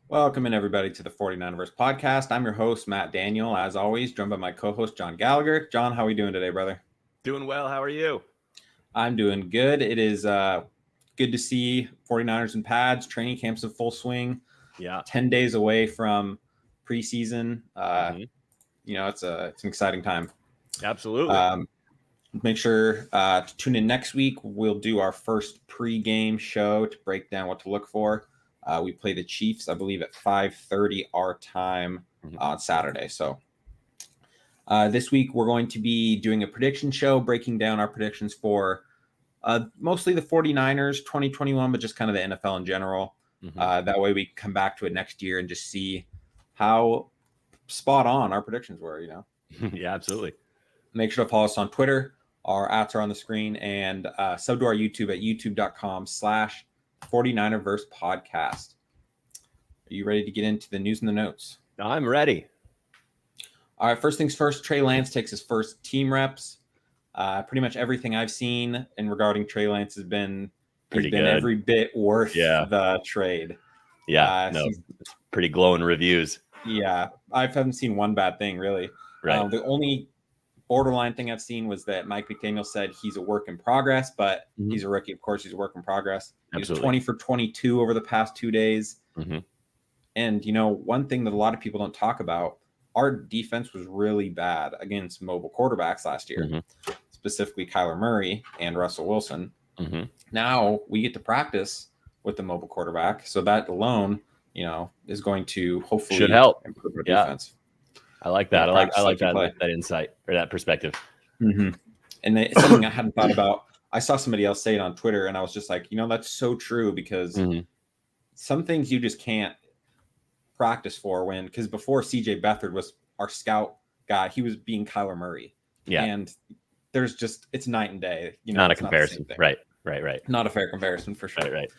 Welcome in everybody to the 49ers podcast. I'm your host, Matt Daniel, as always, joined by my co-host, John Gallagher. John, how are we doing today, brother? Doing well. How are you? I'm doing good. It is good to see 49ers in pads. Training camps in full swing. Yeah. 10 days away from preseason. It's an exciting time. Absolutely. Make sure to tune in next week. We'll do our first pre-game show to break down what to look for. We play the Chiefs, I believe, at 5:30 our time on Saturday. So this week we're going to be doing a prediction show, breaking down our predictions for mostly the 49ers 2021, but just kind of the NFL in general. That way we can come back to it next year and just see how spot on our predictions were, Yeah, absolutely. Make sure to follow us on Twitter. Our ats are on the screen, and sub to our YouTube at youtube.com/49erverse podcast. Are you ready to get into the news and the notes? I'm ready. All right, first things first, Trey Lance takes his first team reps. Pretty much everything I've seen in regarding Trey Lance has been pretty good. Every bit worth the trade. Yeah, it's pretty glowing reviews. Yeah, I haven't seen one bad thing, really. Right. The only borderline thing I've seen was that Mike McDaniel said he's a work in progress, but he's a rookie. Of course, he's a work in progress. He was 20 for 22 over the past 2 days. And, one thing that a lot of people don't talk about, our defense was really bad against mobile quarterbacks last year, specifically Kyler Murray and Russell Wilson. Now we get to practice with the mobile quarterback. So that alone, is going to hopefully should help improve our defense. I like that. I like that insight or that perspective. And it's something I hadn't thought about. I saw somebody else say it on Twitter, and I was just like, that's so true, because some things you just can't practice for because before CJ Beathard was our scout guy, he was being Kyler Murray. Yeah. And there's just, it's night and day. Not a comparison. Right. Not a fair comparison for sure. Right.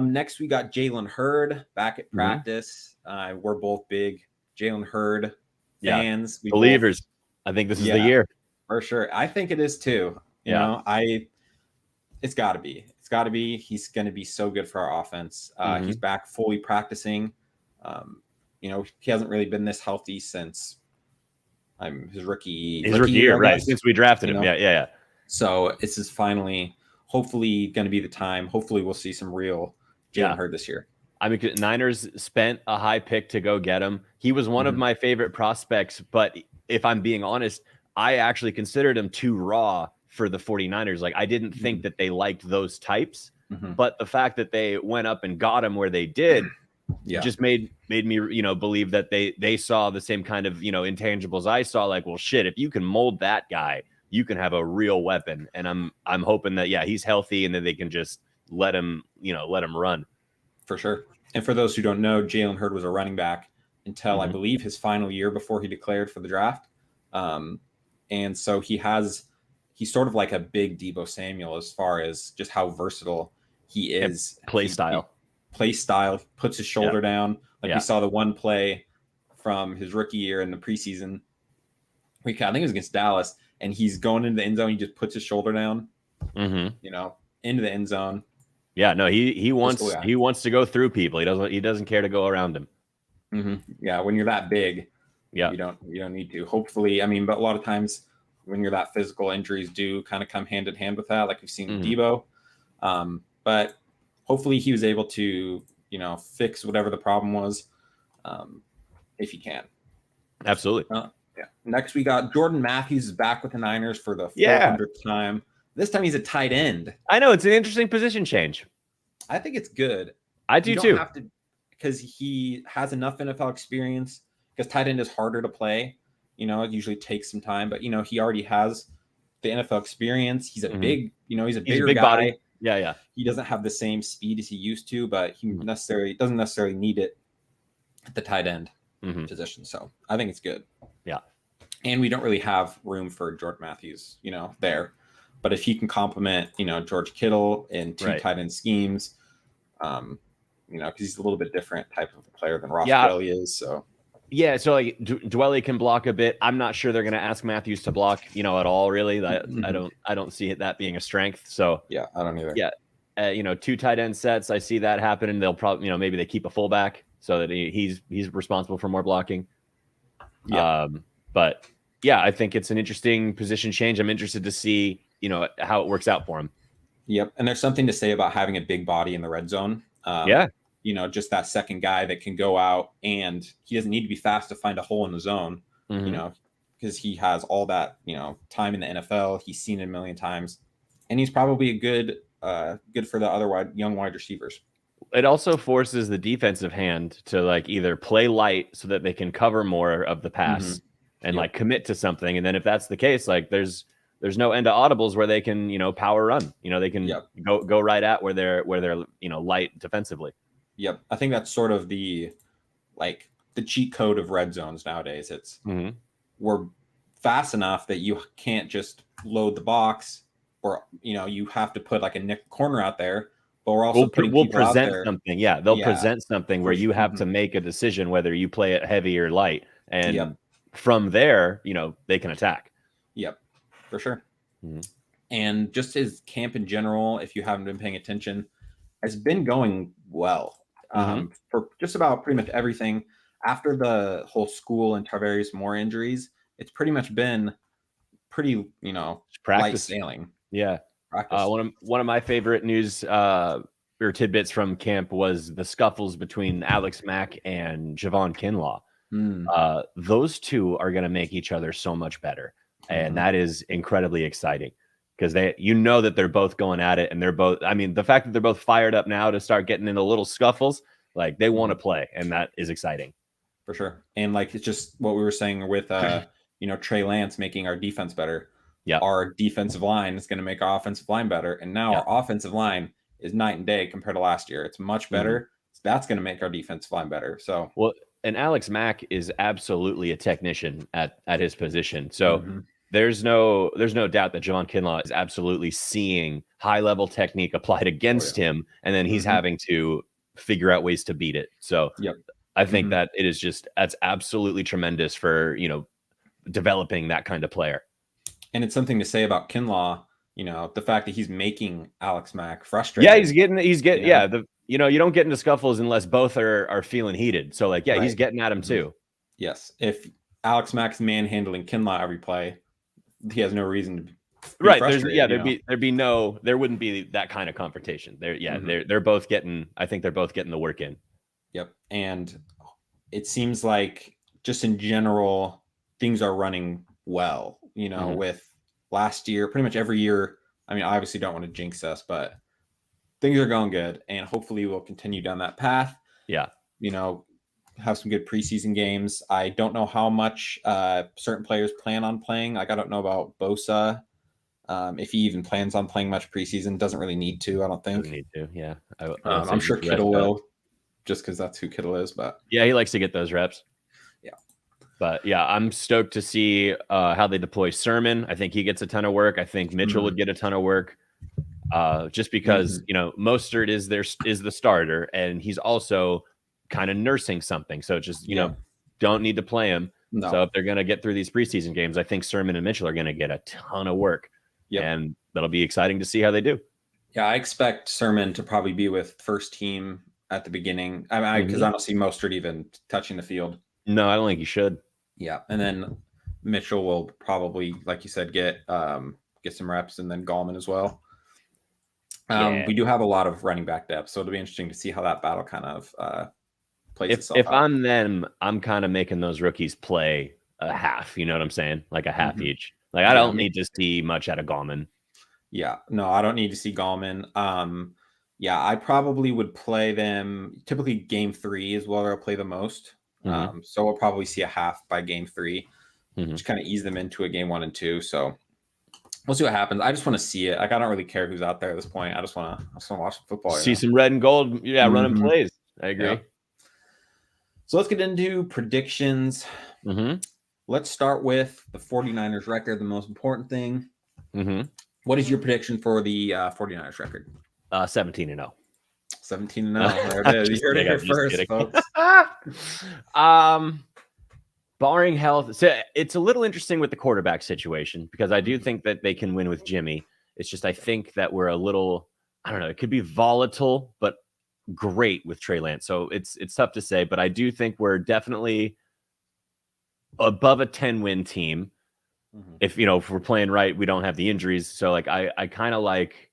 Next, we got Jalen Hurd back at practice. We're both big Jalen Hurd fans. Yeah. Believers. I think this is the year. For sure. I think it is too. It's got to be. He's going to be so good for our offense. He's back fully practicing. He hasn't really been this healthy since his rookie year, right? Since we drafted him. Yeah. So this is finally, hopefully, going to be the time. Hopefully, we'll see some real Jalen Hurd this year. I mean, Niners spent a high pick to go get him. He was one of my favorite prospects, but if I'm being honest, I actually considered him too raw for the 49ers. Like, I didn't think that they liked those types, but the fact that they went up and got him where they did just made me, believe that they saw the same kind of, intangibles I saw. Like, well, shit, if you can mold that guy, you can have a real weapon. And I'm hoping that, he's healthy and that they can just let him run. For sure. And for those who don't know, Jalen Hurd was a running back until I believe his final year before he declared for the draft. And so he's sort of like a big Deebo Samuel as far as just how versatile he is. Play style, puts his shoulder down. Like we saw the one play from his rookie year in the preseason. I think it was against Dallas, and he's going into the end zone. He just puts his shoulder down, into the end zone. Yeah, no, he wants to go through people. He doesn't care to go around them. Yeah, when you're that big, you don't need to. Hopefully, but a lot of times when you're that physical, injuries do kind of come hand in hand with that, like we've seen with Deebo. But hopefully he was able to, fix whatever the problem was, if he can. Absolutely. Next, we got Jordan Matthews is back with the Niners for the 400th time. This time he's a tight end. I know, it's an interesting position change. I think it's good. I do too. Because he has enough NFL experience. Because tight end is harder to play. It usually takes some time. But, he already has the NFL experience. He's a big, he's a bigger guy. Body. Yeah. He doesn't have the same speed as he used to, but he doesn't necessarily need it at the tight end position. So I think it's good. Yeah. And we don't really have room for Jordan Matthews, there. But if he can complement, George Kittle in two tight end schemes, because he's a little bit different type of player than Ross Dwelley is. So so like Dwelley can block a bit. I'm not sure they're going to ask Matthews to block, at all. Really, I don't see that being a strength. So I don't either. Yeah, two tight end sets. I see that happening. They'll probably, maybe they keep a fullback so that he's responsible for more blocking. Yeah. But yeah, I think it's an interesting position change. I'm interested to see, how it works out for him. Yep. And there's something to say about having a big body in the red zone. Yeah. Just that second guy that can go out, and he doesn't need to be fast to find a hole in the zone, because he has all that, time in the NFL. He's seen it a million times, and he's probably a good for the other young wide receivers. It also forces the defensive hand to like either play light so that they can cover more of the pass and like commit to something. And then if that's the case, like there's no end to audibles where they can, power run, they can go right at where they're, light defensively. Yep. I think that's sort of the cheat code of red zones nowadays. It's we're fast enough that you can't just load the box, or, you have to put like a nick corner out there. But we're also we'll present something. Yeah, they'll present something where you have to make a decision whether you play it heavy or light, and from there, they can attack. Yep, for sure. And just his camp in general, if you haven't been paying attention, has been going well for just about pretty much everything. After the whole School and Tarvarius Moore injuries, it's pretty much been pretty, light sailing. Yeah. One of my favorite news or tidbits from camp was the scuffles between Alex Mack and Javon Kinlaw. Those two are going to make each other so much better, and that is incredibly exciting because that they're both going at it, and they're both. I mean, the fact that they're both fired up now to start getting into little scuffles, like they want to play, and that is exciting for sure. And like it's just what we were saying with Trey Lance making our defense better. Yeah, our defensive line is going to make our offensive line better. And now our offensive line is night and day compared to last year. It's much better. So that's going to make our defensive line better. So, well, and Alex Mack is absolutely a technician at his position. So there's no doubt that Javon Kinlaw is absolutely seeing high level technique applied against him. And then he's having to figure out ways to beat it. So I think that it is that's absolutely tremendous for, developing that kind of player. And it's something to say about Kinlaw, the fact that he's making Alex Mack frustrated. Yeah, he's getting, you don't get into scuffles unless both are feeling heated. So he's getting at him too. Yes. If Alex Mack's manhandling Kinlaw every play, he has no reason to be there wouldn't be that kind of confrontation. They're both getting the work in. Yep. And it seems like just in general, things are running well. With last year, pretty much every year. I mean, I obviously don't want to jinx us, but things are going good, and hopefully we'll continue down that path. Yeah. Have some good preseason games. I don't know how much certain players plan on playing. Like, I don't know about Bosa. If he even plans on playing much preseason, doesn't really need to, I don't think. Doesn't need to, yeah. I'm sure Kittle will, just because that's who Kittle is. But yeah, he likes to get those reps. But yeah, I'm stoked to see how they deploy Sermon. I think he gets a ton of work. I think Mitchell would get a ton of work, just because Mostert is the starter, and he's also kind of nursing something. So just don't need to play him. No. So if they're gonna get through these preseason games, I think Sermon and Mitchell are gonna get a ton of work, and that'll be exciting to see how they do. Yeah, I expect Sermon to probably be with first team at the beginning. I mean, because I don't see Mostert even touching the field. No, I don't think he should. Yeah, and then Mitchell will probably, like you said, get some reps, and then Gallman as well. We do have a lot of running back depth, so it'll be interesting to see how that battle kind of plays itself out. If I'm them, I'm kind of making those rookies play a half. You know what I'm saying? Like a half each. Like I don't need to see much out of Gallman. Yeah, no, I don't need to see Gallman. I probably would play them. Typically, game 3 is where I'll play the most. So we'll probably see a half by game 3, which kind of ease them into a game 1 and 2. So we'll see what happens. I just want to see it. Like, I don't really care who's out there at this point. I just want to watch football. See some red and gold. Yeah, running plays. I agree. Yeah. So let's get into predictions. Let's start with the 49ers record, the most important thing. What is your prediction for the 49ers record? 17-0. 17-0. There it is. You heard it here first, folks. Barring health, so it's a little interesting with the quarterback situation, because I do think that they can win with Jimmy. It's just I think that we're a little, I don't know, it could be volatile, but great with Trey Lance. So it's tough to say, but I do think we're definitely above a 10-win team. If we're playing right, we don't have the injuries. So like I kind of like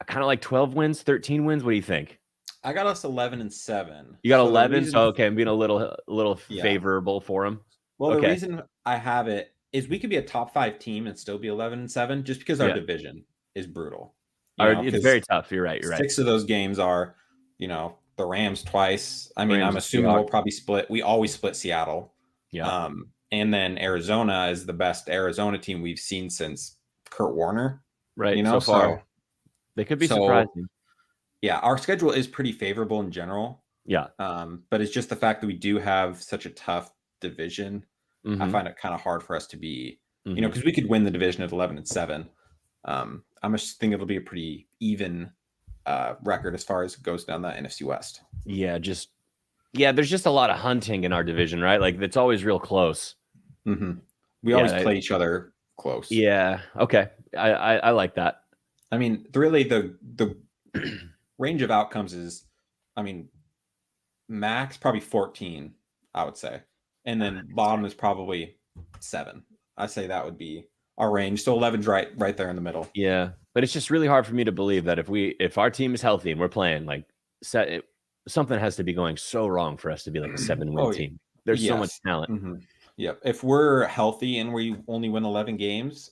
12 wins, 13 wins. What do you think? I got us 11-7. You got So 11. So okay, I'm being a little Yeah. favorable for them. Well, Okay. the reason I have it is we could be a top 5 team and still be 11-7, just because our division is brutal. It's very tough. You're right. 6 of those games are, the Rams twice. I mean, Rams I'm and assuming Seahawks. we'll probably split. We always split Seattle. Yeah. And then Arizona is the best Arizona team we've seen since Kurt Warner. Right. So far, they could be surprising. Yeah, our schedule is pretty favorable in general. Yeah. But it's just the fact that we do have such a tough division. I find it kind of hard for us to be, because we could win the division at 11-7. I'm just thinking it'll be a pretty even record as far as it goes down the NFC West. Yeah, there's just a lot of hunting in our division, right? Like it's always real close. We always play each other close. Yeah. Okay. I like that. I mean, really, the range of outcomes is, max probably 14, I would say, and then bottom is probably 7. I say that would be our range. So 11's right there in the middle. Yeah, but it's just really hard for me to believe that if our team is healthy and we're playing like something has to be going so wrong for us to be like a 7-win team. There's so much talent. Yep. If we're healthy and we only win 11 games,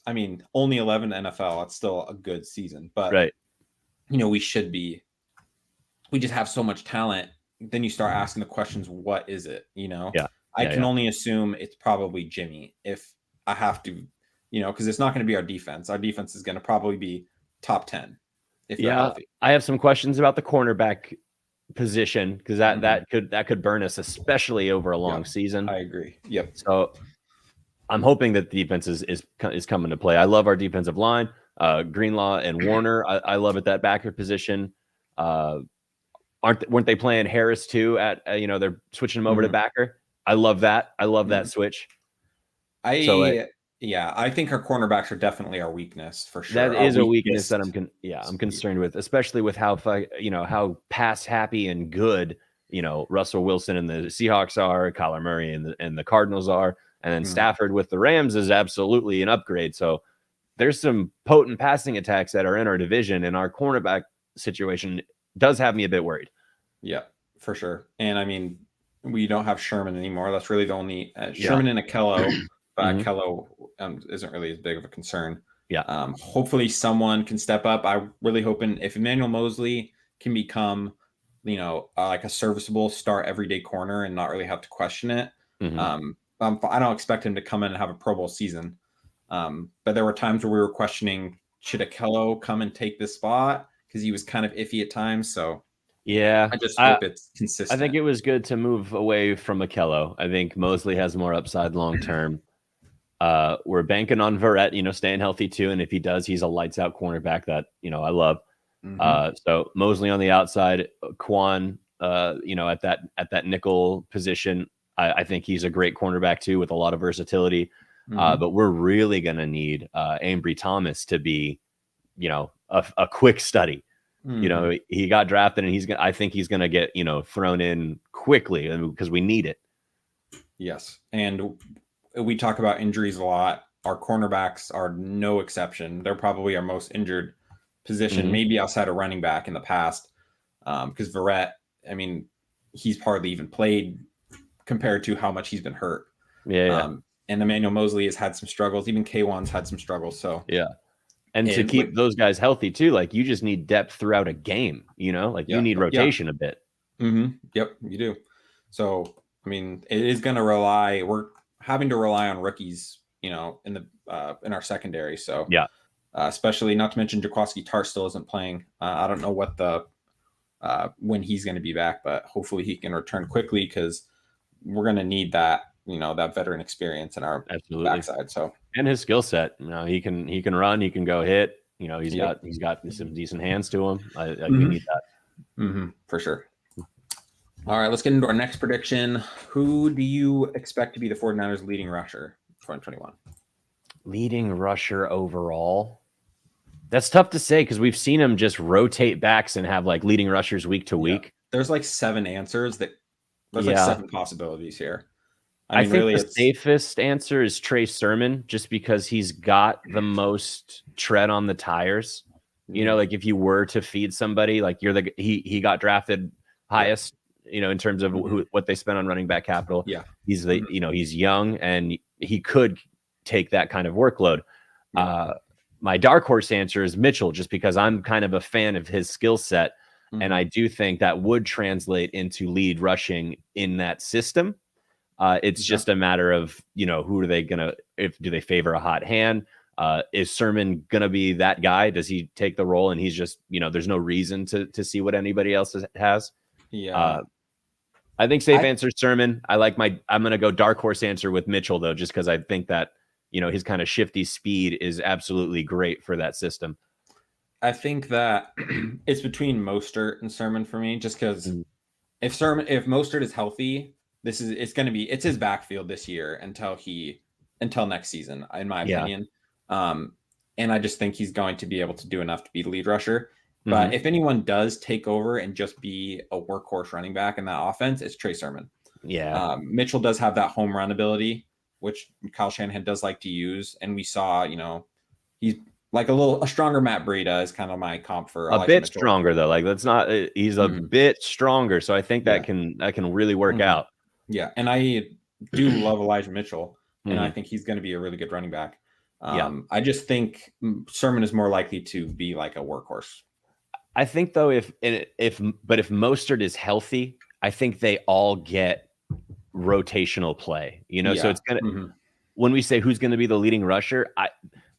only 11 NFL, it's still a good season. But right, we should be. We just have so much talent. Then you start asking the questions, what is it? Yeah. I can only assume it's probably Jimmy if I have to, because it's not going to be our defense. Our defense is going to probably be top 10 if they're healthy. I have some questions about the cornerback position because that could burn us, especially over a long season. I agree. Yep. So I'm hoping that the defense is coming to play. I love our defensive line. Greenlaw and Warner. I love at that backer position. Weren't they playing Harris too? They're switching him over to backer. I love that. I love that switch. I think our cornerbacks are definitely our weakness for sure. That is a weakness that I'm concerned with, especially with how pass happy and good Russell Wilson and the Seahawks are, Kyler Murray and the Cardinals are, and then Stafford with the Rams is absolutely an upgrade. So there's some potent passing attacks that are in our division, and our cornerback situation does have me a bit worried. Yeah, for sure. And we don't have Sherman anymore. That's really the only Sherman and Akello, but Akello isn't really as big of a concern. Yeah. Hopefully someone can step up. I'm really hoping if Emmanuel Moseley can become, like a serviceable start everyday corner and not really have to question it. I don't expect him to come in and have a Pro Bowl season. But there were times where we were questioning, should Akello come and take this spot? Because he was kind of iffy at times. So yeah, I just hope it's consistent. I think it was good to move away from Akello. I think Moseley has more upside long term. We're banking on Verrett, staying healthy too. And if he does, he's a lights out cornerback that, I love. So Moseley on the outside, Quan, at that nickel position. I think he's a great cornerback too, with a lot of versatility. But we're really going to need Ambry Thomas to be, a quick study. He got drafted and I think he's going to get, thrown in quickly because we need it. Yes. And we talk about injuries a lot. Our cornerbacks are no exception. They're probably our most injured position, maybe outside of running back in the past. Because Verrett, he's hardly even played compared to how much he's been hurt. Yeah. And Emmanuel Moseley has had some struggles. Even K1's had some struggles. So yeah. And to keep those guys healthy too, like you just need depth throughout a game, you need rotation a bit. Yep, you do. So, it is going to we're having to rely on rookies, in our secondary. So yeah, especially not to mention Jaquaski Tart still isn't playing. I don't know what when he's going to be back, but hopefully he can return quickly because we're going to need that, that veteran experience in our backside. So, and his skill set, he can run, he can go hit, he's got some decent hands to him. We need that. For sure. All right, let's get into our next prediction. Who do you expect to be the 49ers leading rusher 2021? Leading rusher overall? That's tough to say because we've seen him just rotate backs and have like leading rushers week to week. There's like 7 answers that there's like 7 possibilities here. I mean, think really, the safest answer is Trey Sermon, just because he's got the most tread on the tires. You know, like if you were to feed somebody, like he got drafted highest, you know, in terms of what they spent on running back capital. Yeah, he's he's young and he could take that kind of workload. My dark horse answer is Mitchell, just because I'm kind of a fan of his skill set, and I do think that would translate into lead rushing in that system. It's just a matter of, you know, who are they gonna? Do they favor a hot hand? Is Sermon gonna be that guy? Does he take the role and he's just, you know, there's no reason to see what anybody else has? Yeah. I think safe answer Sermon. I'm gonna go dark horse answer with Mitchell though, just because I think that, you know, his kind of shifty speed is absolutely great for that system. I think that it's between Mostert and Sermon for me, just because if Mostert is healthy, it's his backfield this year until next season, in my opinion. And I just think he's going to be able to do enough to be the lead rusher. But if anyone does take over and just be a workhorse running back in that offense, it's Trey Sermon. Yeah. Mitchell does have that home run ability, which Kyle Shanahan does like to use. And we saw, you know, he's like a stronger Matt Breida is kind of my comp for a bit Mitchell. Stronger though. Like that's not, he's a bit stronger. So I think that can really work out. Yeah. And I do love Elijah Mitchell, and I think he's going to be a really good running back. I just think Sermon is more likely to be like a workhorse. I think though, if Mostert is healthy, I think they all get rotational play, you know? So it's gonna, when we say who's going to be the leading rusher,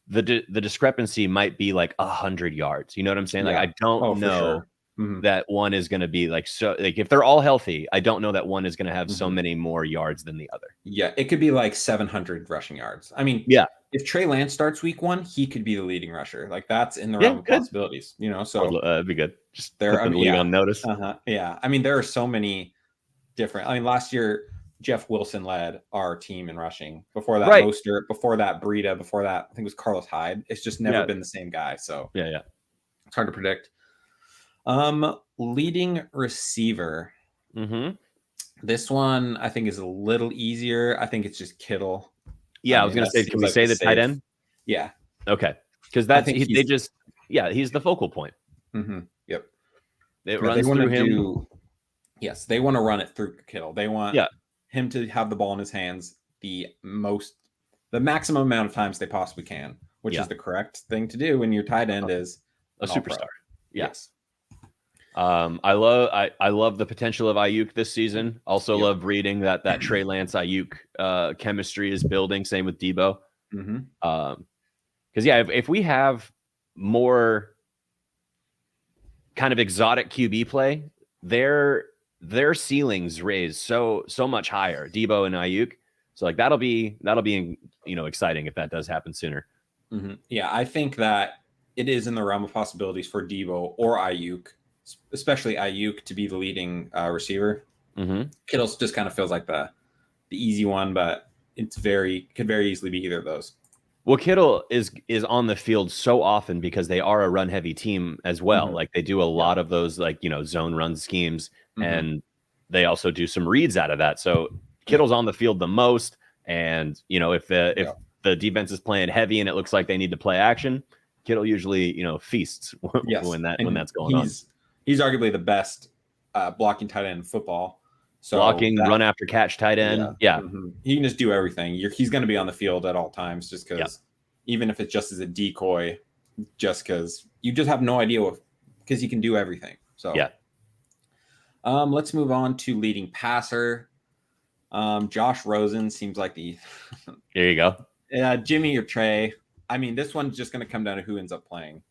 the discrepancy might be like 100 yards. You know what I'm saying? Like, I don't know that one is going to be like, so like if they're all healthy, I don't know that one is going to have so many more yards than the other. Yeah. It could be like 700 rushing yards. I mean, if Trey Lance starts week 1, he could be the leading rusher. Like that's in the realm of possibilities, you know? So it'd be good. Just there, put the league on notice. Yeah. I mean, there are so many different, I mean, last year, Jeff Wilson led our team in rushing. Before that, Mostert, before that, Breida, before that, I think it was Carlos Hyde. It's just never been the same guy. So it's hard to predict. Leading receiver. This one I think is a little easier. I think it's just Kittle. Yeah, I was gonna say, can we say the tight end? Yeah. Okay. Because that's he's the focal point. Yep. It runs through him. Yes, they want to run it through Kittle. They want him to have the ball in his hands the maximum amount of times they possibly can, which is the correct thing to do when your tight end is a superstar. Yes. I love the potential of Ayuk this season. Also love reading that Trey Lance Ayuk chemistry is building. Same with Debo. Because if we have more kind of exotic QB play, their ceilings raised so much higher. Debo and Ayuk. So like that'll be exciting if that does happen sooner. Yeah, I think that it is in the realm of possibilities for Debo or Ayuk, especially Ayuk, to be the leading receiver. Kittle just kind of feels like the easy one, but could very easily be either of those. Well, Kittle is on the field so often because they are a run heavy team as well. Like they do a lot of those, like, you know, zone run schemes, and they also do some reads out of that. So Kittle's on the field the most, and you know, if the defense is playing heavy and it looks like they need to play action, Kittle usually, you know, feasts when that's going on. He's arguably the best blocking tight end in football. So blocking, run after catch tight end. He can just do everything. He's going to be on the field at all times, just because, even if it's just as a decoy, just because you just have no idea because he can do everything. So let's move on to leading passer. Josh Rosen seems like the there you go. Jimmy or Trey. I mean, this one's just going to come down to who ends up playing.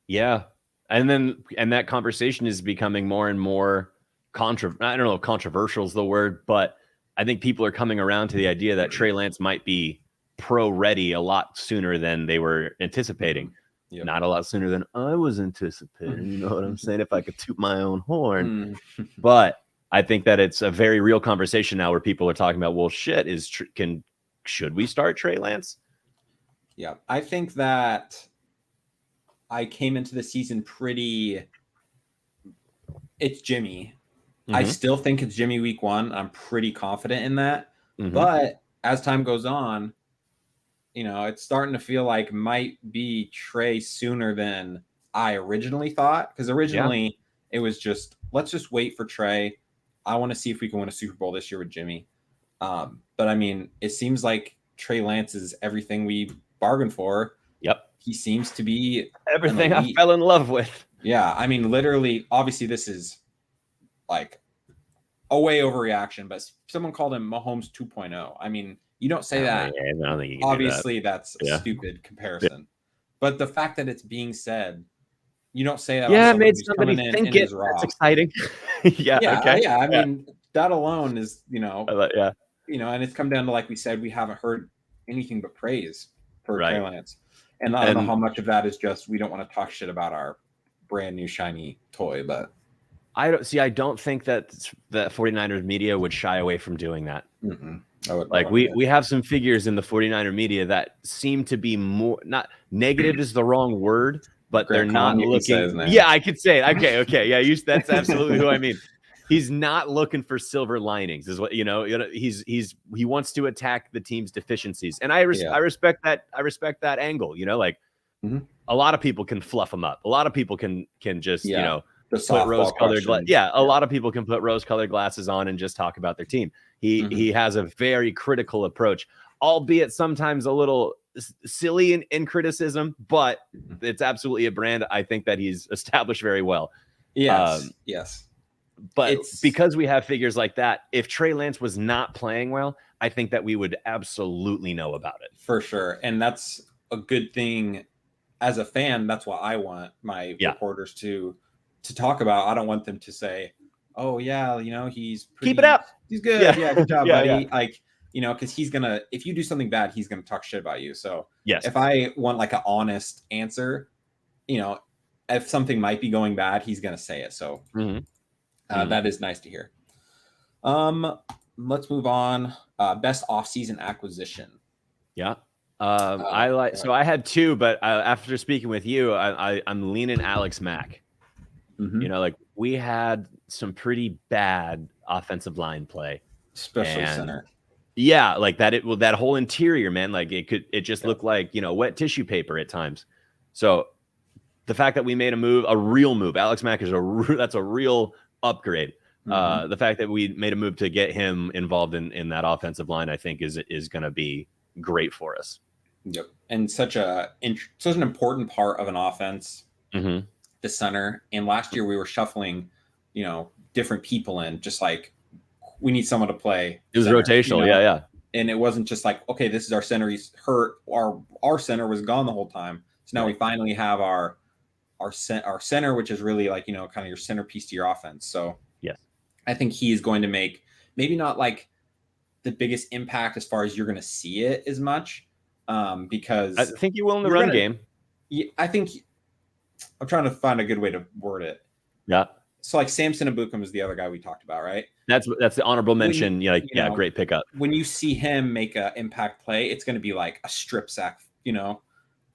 Yeah. And that conversation is becoming more and more I don't know if controversial is the word, but I think people are coming around to the idea that Trey Lance might be pro ready a lot sooner than they were anticipating. Not a lot sooner than I was anticipating. You know what I'm saying? If I could toot my own horn. But I think that it's a very real conversation now where people are talking about, well, shit, should we start Trey Lance? Yeah, I think that I came into the season it's Jimmy. I still think it's Jimmy week 1. I'm pretty confident in that. But as time goes on, it's starting to feel like might be Trey sooner than I originally thought. Because originally it was just, let's just wait for Trey. I want to see if we can win a Super Bowl this year with Jimmy. But I mean, it seems like Trey Lance is everything we bargained for. Yep. He seems to be everything I fell in love with. Yeah. I mean, literally, obviously this is like a way overreaction, but someone called him Mahomes 2.0. I mean, you don't say that. I don't think you can obviously do that. That's a stupid comparison. But the fact that it's being said, you don't say that. Yeah, it made somebody think it. That's exciting. Yeah. I mean, that alone is, yeah. And it's come down to, like we said, we haven't heard anything but praise for Trey Lance. And I don't know how much of that is just we don't want to talk shit about our brand new shiny toy, but I don't think that the 49ers media would shy away from doing that. We have some figures in the 49er media that seem to be more, not negative is the wrong word, but they're not looking. Yeah, I could say it. Okay. Yeah, that's absolutely who I mean. He's not looking for silver linings, is what he wants to attack the team's deficiencies, and I respect that. I respect that angle. A lot of people can fluff him up. A lot of people can just put rose-colored a lot of people can put rose-colored glasses on and just talk about their team. He has a very critical approach, albeit sometimes a little silly in criticism, but it's absolutely a brand I think that he's established very well. Yes. But because we have figures like that, if Trey Lance was not playing well, I think that we would absolutely know about it. For sure. And that's a good thing as a fan. That's what I want my reporters to talk about. I don't want them to say, oh yeah, he's keep it up. He's good. Yeah, good job, buddy. Like, because he's gonna, if you do something bad, he's gonna talk shit about you. So if I want like an honest answer, if something might be going bad, he's gonna say it. So that is nice to hear. Let's move on. Best offseason acquisition. Yeah. So I had 2, but after speaking with you, I'm leaning Alex Mack. We had some pretty bad offensive line play, especially center. Yeah, like that. That whole interior, man, like it just looked like wet tissue paper at times. So the fact that we made a real move, Alex Mack is that's a real upgrade. The fact that we made a move to get him involved in that offensive line, I think is going to be great for us. Yep, and such an important part of an offense. The center. And last year we were shuffling, different people in, just like we need someone to play. It was center, rotational. Yeah. And it wasn't just like, okay, this is our center. He's hurt. Our center was gone the whole time. So now we finally have our center, which is really like, kind of your centerpiece to your offense. So yes, I think he is going to make maybe not like the biggest impact as far as you're going to see it as much. Because I think you will in the run game. Yeah, I think I'm trying to find a good way to word it. Yeah. So like Samson Ebukam is the other guy we talked about, right? That's the honorable mention. Great pickup. When you see him make an impact play, it's going to be like a strip sack.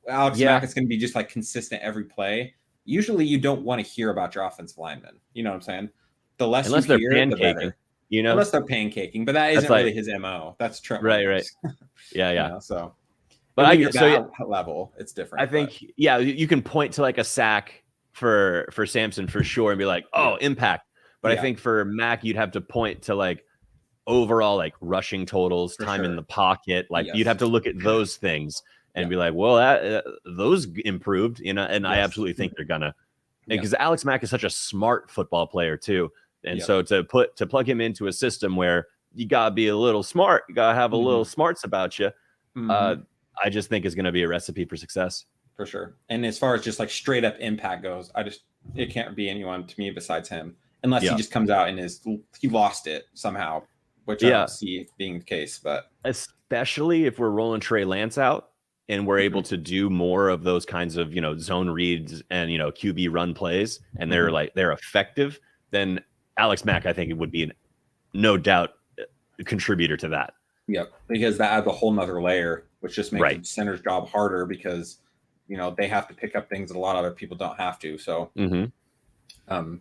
Alex Mack is going to be just like consistent every play. Usually, you don't want to hear about your offensive linemen. You know what I'm saying? The less unless you they're hear, pancaking, the better. Unless they're pancaking, but that isn't really his MO. That's Trent. Right. Yeah. So. But level, it's different. I think, you can point to like a sack for Samson for sure and be like, impact. But I think for Mack, you'd have to point to like overall like rushing totals, time in the pocket. Like you'd have to look at those things and be like, well, those improved, and I absolutely think they're gonna, because Alex Mack is such a smart football player too, and so to plug him into a system where you gotta be a little smart, you gotta have a little smarts about you. I just think is going to be a recipe for success. For sure. And as far as just like straight up impact goes, it can't be anyone to me besides him, unless he just comes out and he lost it somehow, which I don't see being the case. But especially if we're rolling Trey Lance out and we're able to do more of those kinds of, zone reads and, QB run plays, and they're effective, then Alex Mack, I think it would be no doubt a contributor to that. Yep. Because that adds a whole nother layer, which just makes the center's job harder because they have to pick up things that a lot of other people don't have to. So, Mm-hmm.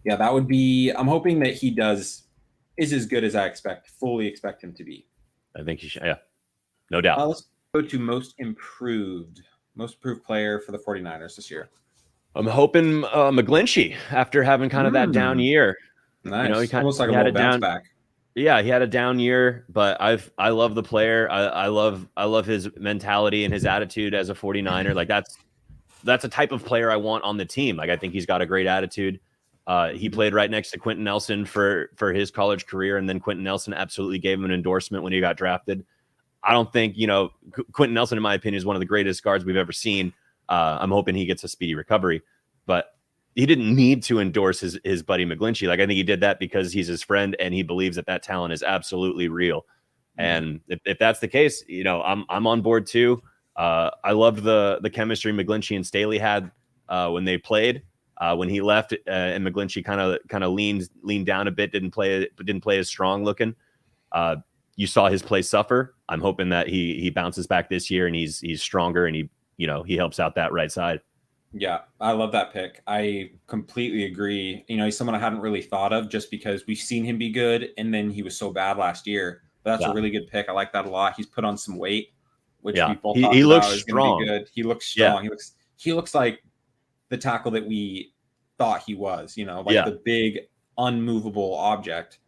Yeah, that would be. I'm hoping that he is as good as I fully expect him to be. I think he should. Yeah, no doubt. Let's go to most improved player for the 49ers this year. I'm hoping McGlinchey, after having kind of that down year. Nice. He almost like a little bounce back. Yeah, he had a down year, but I love the player. I love his mentality and his attitude as a 49er. Like that's a type of player I want on the team. Like I think he's got a great attitude. He played right next to Quentin Nelson for his college career, and then Quentin Nelson absolutely gave him an endorsement when he got drafted. I don't think, Quentin Nelson, in my opinion, is one of the greatest guards we've ever seen. I'm hoping he gets a speedy recovery, but he didn't need to endorse his buddy McGlinchey. Like I think he did that because he's his friend and he believes that talent is absolutely real. And if that's the case, I'm on board too. I loved the chemistry McGlinchey and Staley had when they played. When he left, and McGlinchey kind of leaned down a bit, didn't play as strong looking. You saw his play suffer. I'm hoping that he bounces back this year and he's stronger and he helps out that right side. Yeah, I love that pick. I completely agree. He's someone I hadn't really thought of just because we've seen him be good and then he was so bad last year. But that's a really good pick. I like that a lot. He's put on some weight, which we both he looks strong. Be good. He looks strong. Yeah. He looks like the tackle that we thought he was, the big unmovable object.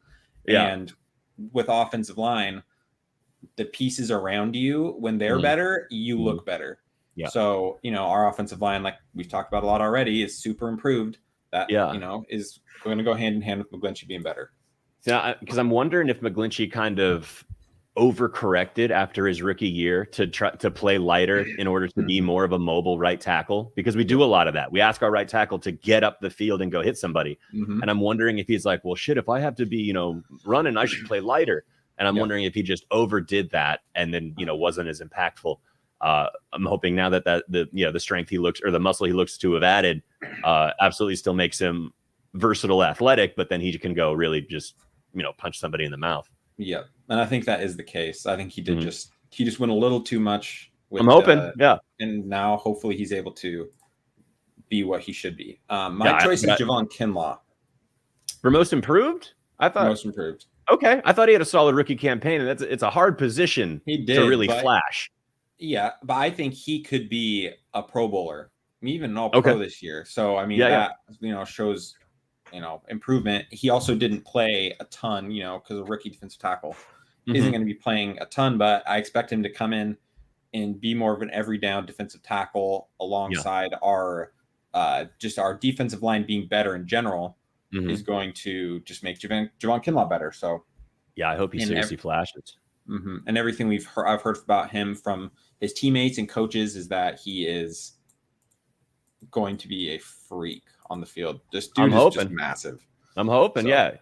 Yeah. And with offensive line, the pieces around you, when they're better, you look better. Yeah. So, our offensive line, like we've talked about a lot already, is super improved. That, is going to go hand in hand with McGlinchey being better. Yeah, because I'm wondering if McGlinchey kind of overcorrected after his rookie year to try to play lighter in order to be more of a mobile right tackle, because we do a lot of that. We ask our right tackle to get up the field and go hit somebody. And I'm wondering if he's like, well, shit, if I have to be, running, I should play lighter. And I'm wondering if he just overdid that and then, wasn't as impactful. I'm hoping now that the strength he looks, or the muscle he looks to have added, absolutely still makes him versatile, athletic, but then he can go really just, punch somebody in the mouth. Yeah. And I think that is the case. I think he did he just went a little too much. I'm hoping. And now hopefully he's able to be what he should be. My choice is Javon Kinlaw. For most improved? I thought most improved. Okay. I thought he had a solid rookie campaign, and it's a hard position to really flash. Yeah, but I think he could be a Pro Bowler, even an All-Pro this year. So, that shows, improvement. He also didn't play a ton, because a rookie defensive tackle isn't going to be playing a ton, but I expect him to come in and be more of an every down defensive tackle alongside our defensive line being better in general is going to just make Javon Kinlaw better. So, yeah, I hope he seriously flashes. And everything I've heard about him from his teammates and coaches is that he is going to be a freak on the field. This dude is just massive. I'm hoping, I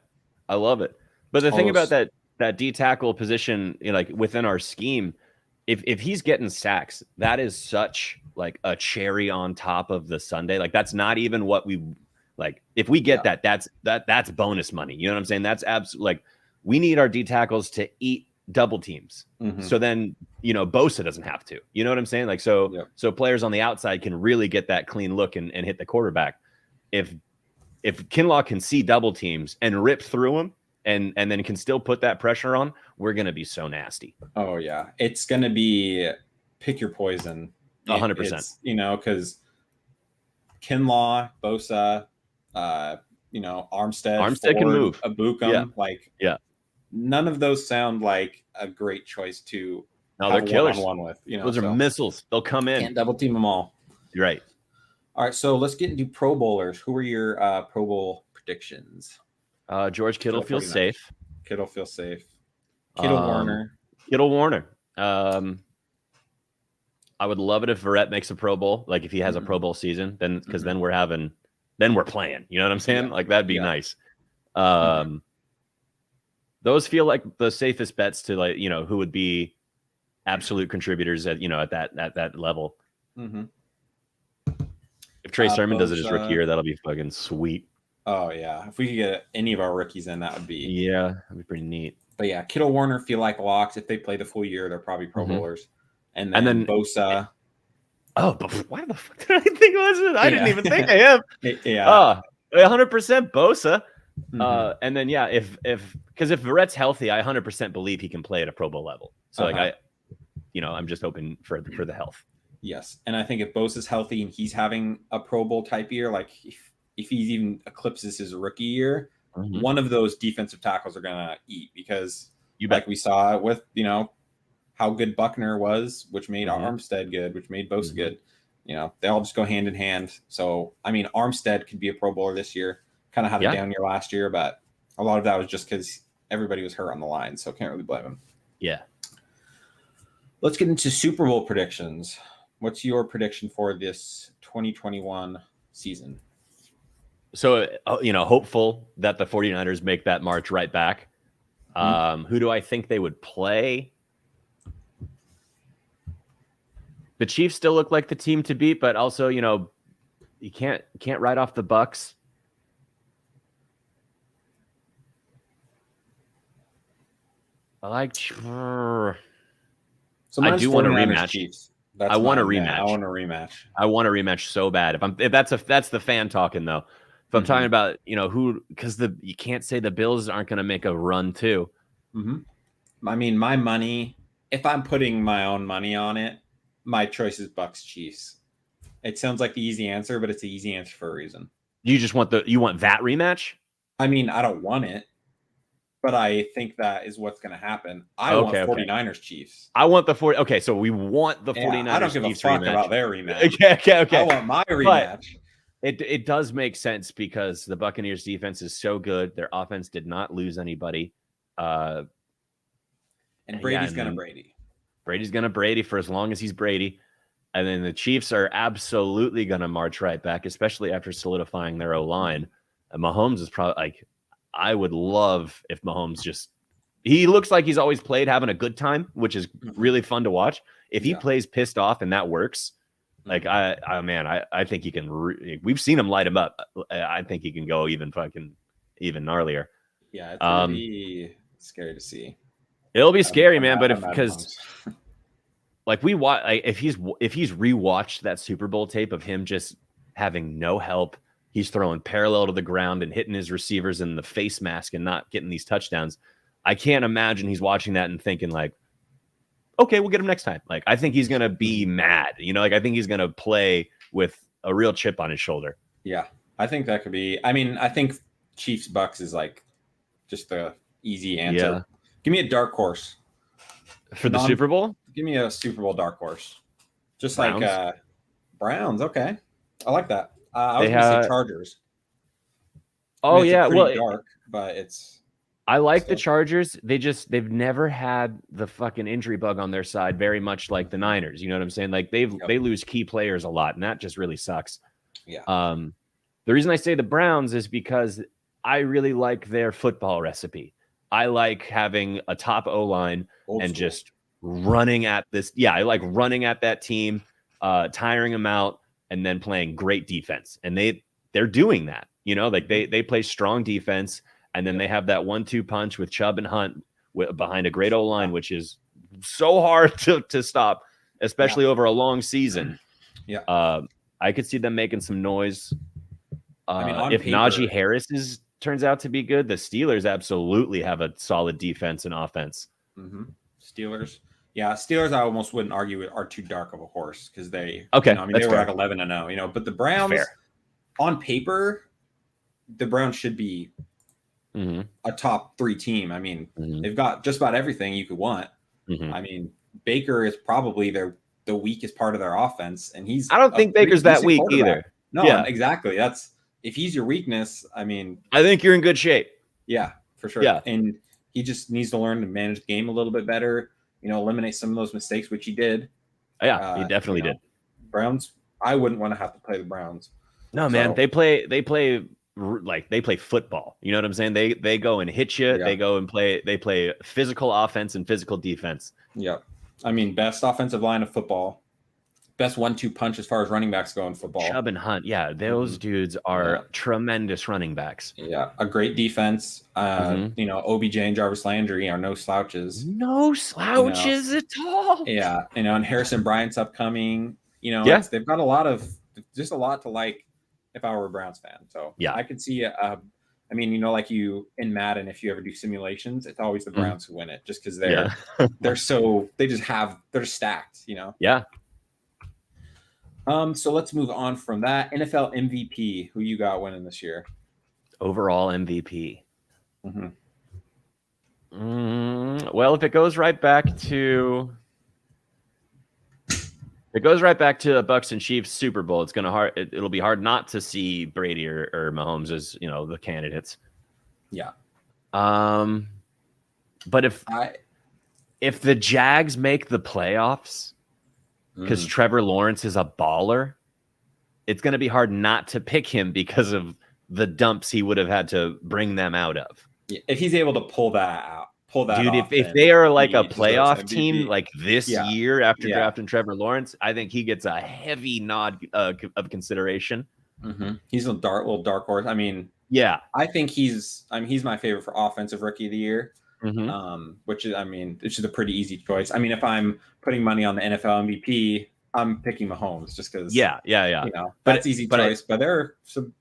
love it. But the thing about that D tackle position, like within our scheme, if he's getting sacks, that is such like a cherry on top of the sundae. Like that's not even what we like. If we get that's bonus money. You know what I'm saying? That's absolutely like we need our D tackles to eat double teams. So then, Bosa doesn't have to, you know what I'm saying? Like, so players on the outside can really get that clean look and hit the quarterback. If Kinlaw can see double teams and rip through them and then can still put that pressure on, we're going to be so nasty. Oh yeah. It's going to be pick your poison. 100%. Cause Kinlaw, Bosa, Armstead Ford, can move. Abukum, none of those sound like a great choice to they're killers. One with, those are missiles. They'll come in. Can't double team them all. You're right. All right, so let's get into Pro Bowlers. Who are your Pro Bowl predictions? George Kittle feels safe. Kittle feels safe. Warner. Kittle Warner. I would love it if Verrett makes a Pro Bowl. Like if he has a Pro Bowl season, then because then we're playing. You know what I'm saying? Like that'd be nice. Those feel like the safest bets to who would be absolute contributors at that level. If Trey Sermon does it his rookie year, that'll be fucking sweet. Oh yeah, if we could get any of our rookies in, that would be that'd be pretty neat. But yeah, Kittle, Warner feel like locks. If they play the full year, they're probably Pro Bowlers. And then Bosa. Oh, but why the fuck did I think it was? I didn't even think of him. Yeah. 100% Bosa. Mhm. And then if Verrett's healthy, I 100% believe he can play at a Pro Bowl level. So I'm just hoping for the health. Yes, and I think if Bosa's healthy and he's having a Pro Bowl type year, like if he even eclipses his rookie year, one of those defensive tackles are gonna eat, because like we saw with how good Buckner was, which made Armstead good, which made Bosa good. They all just go hand in hand. So I mean, Armstead could be a Pro Bowler this year. Kind of had a down year last year, but a lot of that was just because everybody was hurt on the line, so can't really blame him. Yeah. Let's get into Super Bowl predictions. What's your prediction for this 2021 season? So, hopeful that the 49ers make that march right back. Who do I think they would play? The Chiefs still look like the team to beat, but also, you can't write off the Bucs. I like. So I do want a rematch. Chiefs. I want a rematch. I want a rematch. I want a rematch so bad. If that's the fan talking though. If I'm talking about because you can't say the Bills aren't going to make a run too. I mean, my money. If I'm putting my own money on it, my choice is Bucs Chiefs. It sounds like the easy answer, but it's the easy answer for a reason. You just want that rematch? I mean, I don't want it, but I think that is what's going to happen. I want 49ers Chiefs. I want the 40. Okay, so we want the 49ers. I don't give Chiefs a fuck rematch. about their rematch. Okay. I want my rematch. But it does make sense because the Buccaneers defense is so good. Their offense did not lose anybody. And Brady's going to Brady. Brady's going to Brady for as long as he's Brady. And then the Chiefs are absolutely going to march right back, especially after solidifying their O-line. And Mahomes is probably like, I would love if Mahomes he looks like he's always played having a good time, which is really fun to watch. If he plays pissed off and that works, like I think he can. We've seen him light him up. I think he can go even gnarlier. Yeah, it's gonna be scary to see. It'll be scary, man. But because like we watch, if he's rewatched that Super Bowl tape of him just having no help, he's throwing parallel to the ground and hitting his receivers in the face mask and not getting these touchdowns. I can't imagine he's watching that and thinking like, okay, we'll get him next time. Like, I think he's going to be mad. I think he's going to play with a real chip on his shoulder. Yeah, I think that could be. I mean, I think Chiefs Bucs is like just the easy answer. Yeah. Give me a dark horse. For the Super Bowl? Give me a Super Bowl dark horse. Just Browns? Like Browns. Okay. I like that. I was going to say Chargers. Oh, it's pretty dark, but it's. I like the Chargers. They've never had the fucking injury bug on their side, very much like the Niners. You know what I'm saying? Like they lose key players a lot, and that just really sucks. Yeah. The reason I say the Browns is because I really like their football recipe. I like having a top O-line and just running at this. Yeah, I like running at that team, tiring them out, and then playing great defense. And they're doing that. Like they play strong defense. And then they have that 1-2 punch with Chubb and Hunt behind a great O-line, which is so hard to stop, especially over a long season. Yeah. I could see them making some noise. If paper, Najee Harris turns out to be good, the Steelers absolutely have a solid defense and offense. Steelers. Yeah, Steelers I almost wouldn't argue are too dark of a horse because they they were like 11-0, but the Browns on paper, the Browns should be a top 3 team. I mean, they've got just about everything you could want. I mean, Baker is probably the weakest part of their offense, and I don't think Baker's that weak either. No, exactly. That's if he's your weakness. I mean, I think you're in good shape. Yeah, for sure. Yeah, and he just needs to learn to manage the game a little bit better. Eliminate some of those mistakes, which he did. Yeah, he definitely did. Browns. I wouldn't want to have to play the Browns. No, man, they play like they play football. You know what I'm saying? They go and hit you. They go and they play physical offense and physical defense. Yeah. I mean, best offensive line of football. Best 1-2 punch as far as running backs go in football. Chubb and Hunt. Yeah, those dudes are tremendous running backs. Yeah. A great defense. OBJ and Jarvis Landry are no slouches. No slouches at all. Yeah. And Harrison Bryant's upcoming. You know, Yeah. they've got just a lot to like if I were a Browns fan. So Yeah. I could see I mean, you know, like you in Madden, if you ever do simulations, it's always the Browns who win it just because they're they're just stacked, you know? Yeah. So let's move on from that. NFL MVP, who you got winning this year? Overall MVP. Mm-hmm. Well, if it goes right back to Bucks and Chiefs Super Bowl, it'll be hard not to see Brady or Mahomes as, you know, the candidates. Yeah. But if the Jags make the playoffs, because Trevor Lawrence is a baller, it's going to be hard not to pick him because of the dumps he would have had to bring them out of. Yeah, if he's able to pull that dude, off, if they are like a he playoff team like this year after drafting Trevor Lawrence, I think he gets a heavy nod of consideration. He's a little dark horse. I mean, yeah, I think he's my favorite for offensive rookie of the year. Which is a pretty easy choice. I mean, if I'm putting money on the NFL MVP, I'm picking Mahomes just because. Yeah. You know, that's easy choice. But there are some.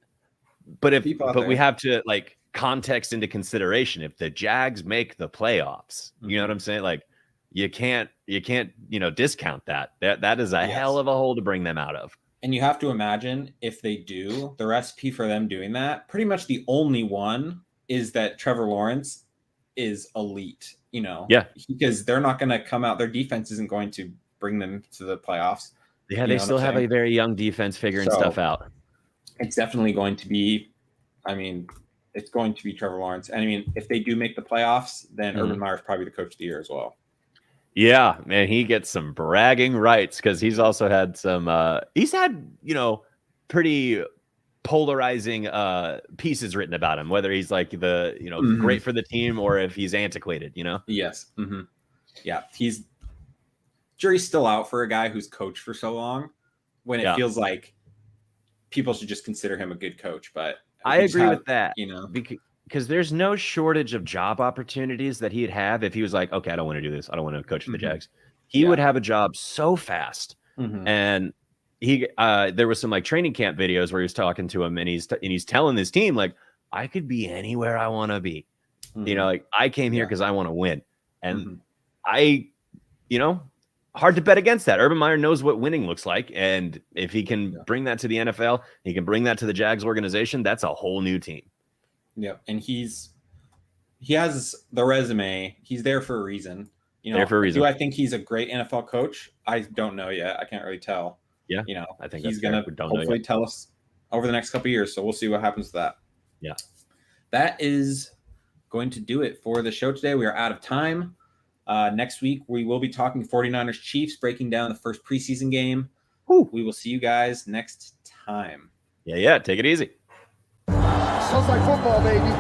But we have to like context into consideration. If the Jags make the playoffs, you know what I'm saying? Like you can't discount that. That is a hell of a hole to bring them out of. And you have to imagine if they do, the recipe for them doing that, pretty much the only one is that Trevor Lawrence is elite, you know? Yeah. Because they're not going to come out. Their defense isn't going to bring them to the playoffs. Yeah, they still have a very young defense figuring stuff out. It's definitely going to be, it's going to be Trevor Lawrence. And I mean, if they do make the playoffs, then Urban Meyer's probably the coach of the year as well. Yeah, man, he gets some bragging rights because he's also had he's had, pretty polarizing pieces written about him, whether he's like great for the team or if he's antiquated, Yes. Yeah. Jury's still out for a guy who's coached for so long when it feels like people should just consider him a good coach. But I agree with that, because there's no shortage of job opportunities that he'd have if he was like, okay, I don't want to do this. I don't want to coach for the Jags. He would have a job so fast. And there was some like training camp videos where he was talking to him and he's telling his team, like, I could be anywhere I want to be. Like I came here because I want to win. And hard to bet against that. Urban Meyer knows what winning looks like. And if he can bring that to the NFL, he can bring that to the Jags organization. That's a whole new team. Yeah. And he has the resume. He's there for a reason. There for a reason. Do I think he's a great NFL coach? I don't know yet. I can't really tell. Yeah. I think he's going to hopefully tell us over the next couple of years. So we'll see what happens to that. Yeah. That is going to do it for the show today. We are out of time. Next week, we will be talking 49ers Chiefs, breaking down the first preseason game. Whew. We will see you guys next time. Yeah. Take it easy. Sounds like football, baby.